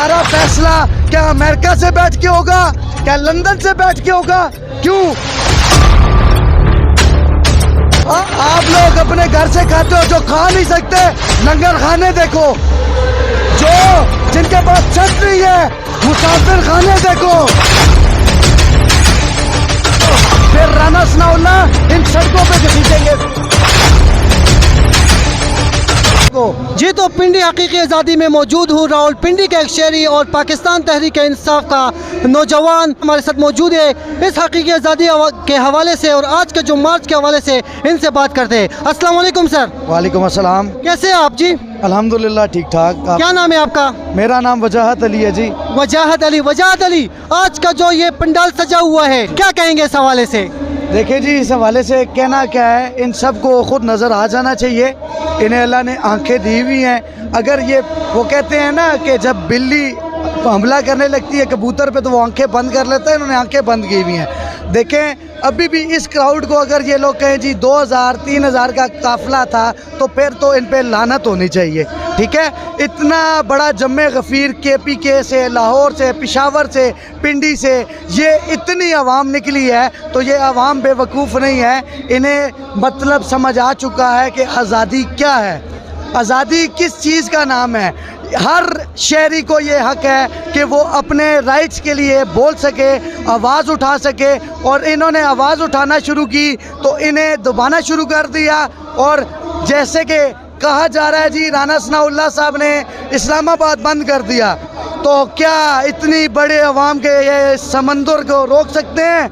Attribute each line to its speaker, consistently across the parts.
Speaker 1: हमारा फैसला क्या अमेरिका से बैठ के होगा, क्या लंदन से बैठ के होगा? क्यों आप लोग अपने घर से खाते हो जो खा नहीं सकते? लंगर खाने देखो, जो जिनके पास छत नहीं है मुसाफिर खाने देखो। फिर राना सनाउल्लाह इन सड़कों पे घसीटेंगे।
Speaker 2: जी तो पिंडी हकीकी आज़ादी में मौजूद हूँ। रावलपिंडी के एक शहरी और पाकिस्तान तहरीक इंसाफ का नौजवान हमारे साथ मौजूद है। इस हकीकी आज़ादी के हवाले से और आज के जो मार्च के हवाले से इनसे बात करते हैं। अस्सलाम वालेकुम सर।
Speaker 1: वालेकुम अस्सलाम।
Speaker 2: कैसे हैं आप जी?
Speaker 1: अल्हम्दुलिल्लाह ठीक ठाक।
Speaker 2: क्या नाम है आपका?
Speaker 1: मेरा नाम वजाहत अली है जी।
Speaker 2: वजाहत अली। वजाहत अली, आज का जो ये पंडाल सजा हुआ है क्या कहेंगे इस हवाले से?
Speaker 1: देखिए जी, इस हवाले से कहना क्या है, इन सब को खुद नज़र आ जाना चाहिए। इन्हें अल्लाह ने आंखें दी हुई हैं। अगर ये वो कहते हैं ना कि जब बिल्ली हमला करने लगती है कबूतर पे तो वो आंखें बंद कर लेता है, इन्होंने आंखें बंद की हुई हैं। देखें अभी भी इस क्राउड को अगर ये लोग कहें जी 2000-3000 का काफिला था तो फिर तो इन पे लानत होनी चाहिए। ठीक है, इतना बड़ा जम्मे गफ़ीर KPK से, लाहौर से, पेशावर से, पिंडी से ये इतनी आवाम निकली है तो ये आवाम बेवकूफ़ नहीं है। इन्हें मतलब समझ आ चुका है कि आज़ादी क्या है, आज़ादी किस चीज़ का नाम है। हर शहरी को ये हक है कि वो अपने राइट्स के लिए बोल सके, आवाज़ उठा सके। और इन्होंने आवाज़ उठाना शुरू की तो इन्हें दबाना शुरू कर दिया। और जैसे कि कहा जा रहा है जी, राना सनाउल्लाह साहब ने इस्लामाबाद बंद कर दिया, तो क्या इतनी बड़े अवाम के ये समंदर को रोक सकते हैं?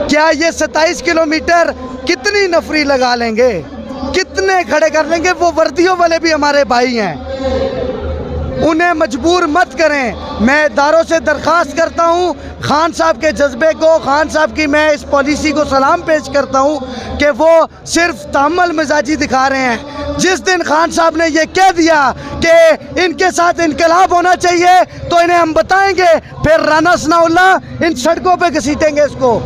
Speaker 1: क्या ये 27 किलोमीटर कितनी नफरी लगा लेंगे, कितने खड़े कर लेंगे? वो वर्दियों वाले भी हमारे भाई हैं, उन्हें मजबूर मत करें। मैं इदारों से दरख्वास्त करता हूँ, खान साहब के जज्बे को, खान साहब की मैं इस पॉलिसी को सलाम पेश करता हूँ कि वो सिर्फ तहम्मुल मिजाजी दिखा रहे हैं। जिस दिन खान साहब ने ये कह दिया कि इनके साथ इनकलाब होना चाहिए तो इन्हें हम बताएंगे, फिर राना सनाउल्लाह इन सड़कों पे घसीटेंगे इसको,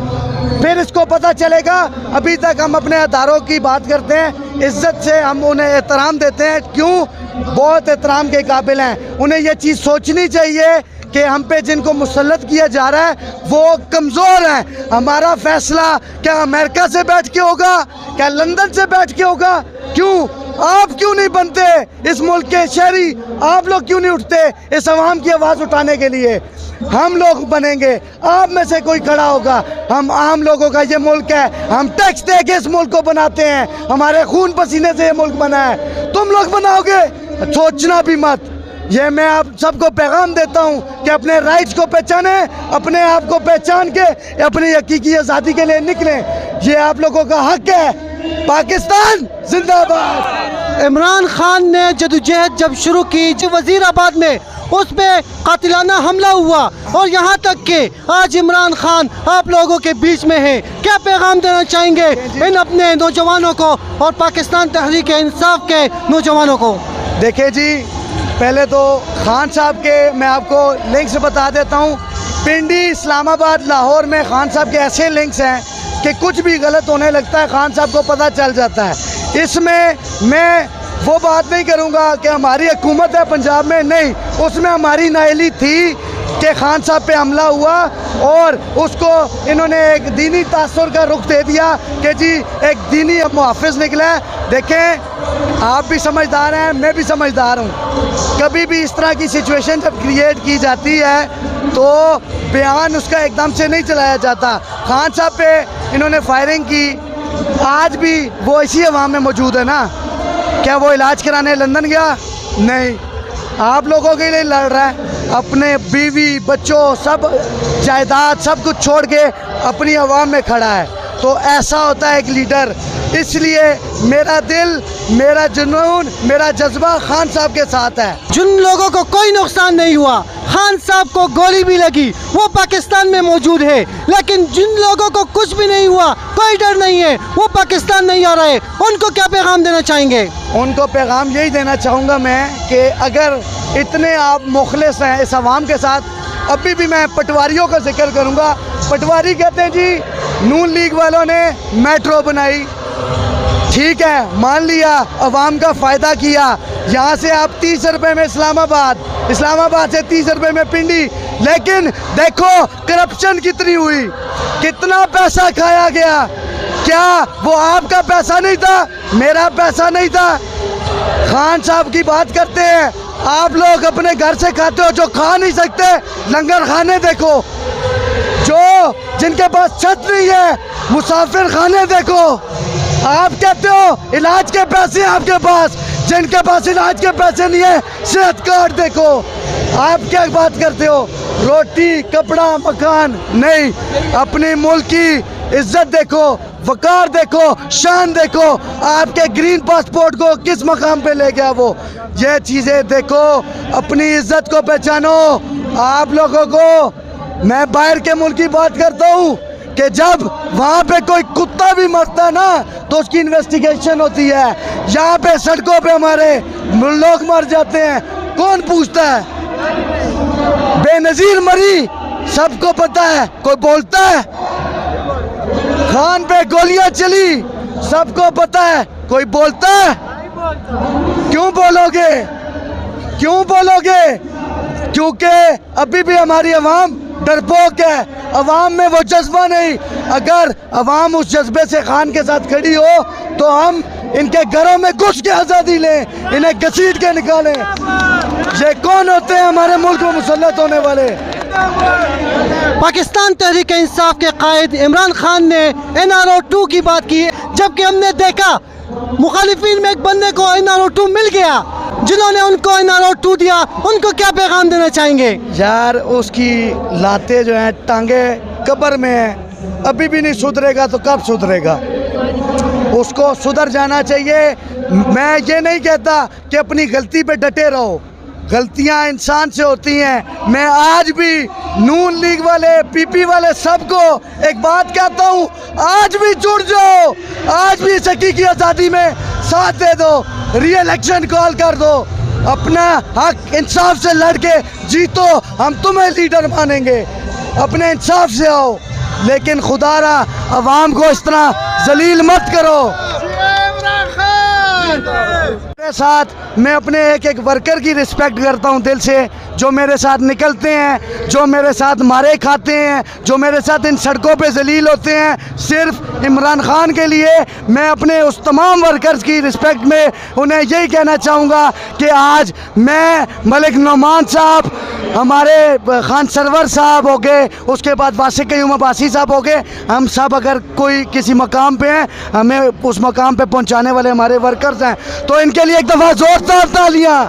Speaker 1: फिर इसको पता चलेगा। अभी तक हम अपने अदारों की बात करते हैं, इज़्ज़त से हम उन्हें एहतराम देते हैं। क्यों? बहुत एहतराम के काबिल हैं। उन्हें यह चीज़ सोचनी चाहिए कि हम पे जिनको मुसल्लत किया जा रहा है वो कमज़ोर हैं। हमारा फ़ैसला क्या अमेरिका से बैठ के होगा, क्या लंदन से बैठ के होगा? क्यों? आप क्यों नहीं बनते इस मुल्क के शहरी? आप लोग क्यों नहीं उठते इस आवाम की आवाज़ उठाने के लिए? हम लोग बनेंगे, आप में से कोई खड़ा होगा। हम आम लोगों का ये मुल्क है, हम टैक्स दे के इस मुल्क को बनाते हैं, हमारे खून पसीने से ये मुल्क बना है। तुम लोग बनाओगे? सोचना भी मत। ये मैं आप सबको पैगाम देता हूँ कि अपने राइट्स को पहचाने, अपने आप को पहचान के अपनी हकीकी आज़ादी के लिए निकलें। ये आप लोगों का हक है। पाकिस्तान जिंदाबाद।
Speaker 2: इमरान खान ने जदोजहद जब शुरू की वज़ीराबाद में, उस पर कातिलाना हमला हुआ और यहाँ तक कि आज इमरान खान आप लोगों के बीच में है। क्या पैगाम देना चाहेंगे इन अपने नौजवानों को और पाकिस्तान तहरीक इंसाफ के नौजवानों को?
Speaker 1: देखिए जी, पहले तो खान साहब के मैं आपको लिंक्स बता देता हूँ। पिंडी, इस्लामाबाद, लाहौर में खान साहब के ऐसे लिंक्स हैं कि कुछ भी गलत होने लगता है खान साहब को पता चल जाता है। इसमें मैं वो बात नहीं करूँगा कि हमारी हुकूमत है पंजाब में, नहीं, उसमें हमारी नाअहली थी कि खान साहब पे हमला हुआ और उसको इन्होंने एक दीनी तासुर का रुख दे दिया कि जी एक दीनी मुहाफ़िज़ निकला है। देखें, आप भी समझदार हैं, मैं भी समझदार हूँ। कभी भी इस तरह की सिचुएशन जब क्रिएट की जाती है तो बयान उसका एकदम से नहीं चलाया जाता। खान साहब पे इन्होंने फायरिंग की, आज भी वो इसी अवाम में मौजूद है ना? क्या वो इलाज कराने लंदन गया? नहीं, आप लोगों के लिए लड़ रहा है। अपने बीवी, बच्चों, सब जायदाद सब कुछ छोड़ के अपनी आवाम में खड़ा है। तो ऐसा होता है एक लीडर। इसलिए मेरा दिल, मेरा जुनून, मेरा जज्बा खान साहब के साथ है।
Speaker 2: जिन लोगों को कोई नुकसान नहीं हुआ, खान साहब को गोली भी लगी, वो पाकिस्तान में मौजूद है, लेकिन जिन लोगों को कुछ भी नहीं हुआ, कोई डर नहीं है, वो पाकिस्तान नहीं आ रहे, उनको क्या पैगाम देना चाहेंगे?
Speaker 1: उनको पैगाम यही देना चाहूँगा मैं कि अगर इतने आप मुखलिस हैं इस आवाम के साथ, अभी भी मैं पटवारियों का जिक्र करूँगा। पटवारी कहते हैं जी नून लीग वालों ने मेट्रो बनाई, ठीक है, मान लिया अवाम का फ़ायदा किया, यहाँ से आप 30 रुपये में इस्लामाबाद से 30 रुपये में पिंडी, लेकिन देखो करप्शन कितनी हुई, कितना पैसा खाया गया। क्या वो आपका पैसा नहीं था, मेरा पैसा नहीं था? खान साहब की बात करते हैं, आप लोग अपने घर से खाते हो, जो खा नहीं सकते लंगर खाने देखो, जिनके पास छत नहीं है मुसाफिर खाने देखो। आप कहते हो इलाज के पैसे आपके पास, जिनके पास इलाज के पैसे नहीं है सेहत कार्ड देखो। आप क्या बात करते हो? रोटी कपड़ा मकान नहीं, अपने मुल्क की इज्जत देखो, वकार देखो, शान देखो। आपके ग्रीन पासपोर्ट को किस मकाम पे ले गया वो, ये चीज़ें देखो, अपनी इज्जत को पहचानो। आप लोगों को मैं बाहर के मुल्क की बात करता हूँ कि जब वहाँ पे कोई कुत्ता भी मरता है ना तो उसकी इन्वेस्टिगेशन होती है। यहाँ पे सड़कों पे हमारे लोग मर जाते हैं, कौन पूछता है? बेनज़ीर मरी, सबको पता है, कोई बोलता है? खान पे गोलियां चली, सबको पता है, कोई बोलता है? क्यों बोलोगे? क्यों बोलोगे? क्योंकि अभी भी हमारी आवाम डरपोक है, अवाम में वो जज्बा नहीं। अगर अवाम उस जज्बे से खान के साथ खड़ी हो तो हम इनके घरों में घुस के आज़ादी लें, इन्हें घसीट के निकालें। ये कौन होते हैं हमारे मुल्क में मुसल्लत होने वाले?
Speaker 2: पाकिस्तान तहरीक इंसाफ के कायद इमरान खान ने NRO 2 की बात की, जबकि हमने देखा मुखालिफिन में एक बंदे को NRO 2 मिल गया, जिन्होंने उनको NRO 2 दिया, उनको क्या पैगाम देना चाहेंगे?
Speaker 1: यार उसकी लाते जो हैं टांगे कब्र में हैं, अभी भी नहीं सुधरेगा तो कब सुधरेगा? उसको सुधर जाना चाहिए। मैं ये नहीं कहता कि अपनी गलती पे डटे रहो, गलतियां इंसान से होती हैं। मैं आज भी नून लीग वाले PP वाले सबको एक बात कहता हूँ, आज भी जुड़ जाओ, आज भी इस हकीकी आज़ादी में साथ दे दो, री-इलेक्शन कॉल कर दो, अपना हक इंसाफ से लड़के जीतो, हम तुम्हें लीडर मानेंगे। अपने इंसाफ से आओ, लेकिन खुदारा अवाम को इस तरह जलील मत करो। मेरे साथ मैं अपने एक एक वर्कर की रिस्पेक्ट करता हूं दिल से, जो मेरे साथ निकलते हैं, जो मेरे साथ मारे खाते हैं, जो मेरे साथ इन सड़कों पे जलील होते हैं सिर्फ इमरान खान के लिए। मैं अपने उस तमाम वर्कर्स की रिस्पेक्ट में उन्हें यही कहना चाहूँगा कि आज मैं मलिक नौमान साहब, हमारे खान सरवर साहब हो गए, उसके बाद वासिक क़य्यूम अब्बासी साहब हो गए, हम सब अगर कोई किसी मकाम पे हैं, हमें उस मकाम पे पहुंचाने वाले हमारे वर्कर्स हैं, तो इनके लिए एक दफ़ा ज़ोरदार तालियां।